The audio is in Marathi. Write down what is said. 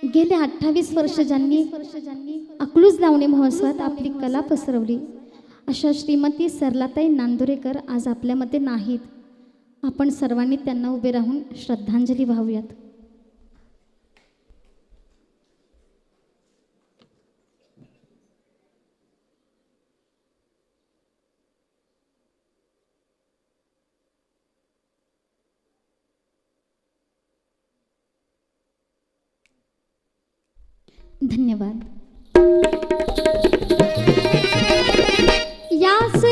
गेले 28 वर्ष ज्यांनी अकलूज लावणी महोत्सवात आपली कला पसरवली अशा श्रीमती सरलाताई नांदुरेकर आज आपल्यामध्ये नाहीत. आपण सर्वांनी त्यांना उभे राहून श्रद्धांजली वाहूयात. धन्यवाद. यास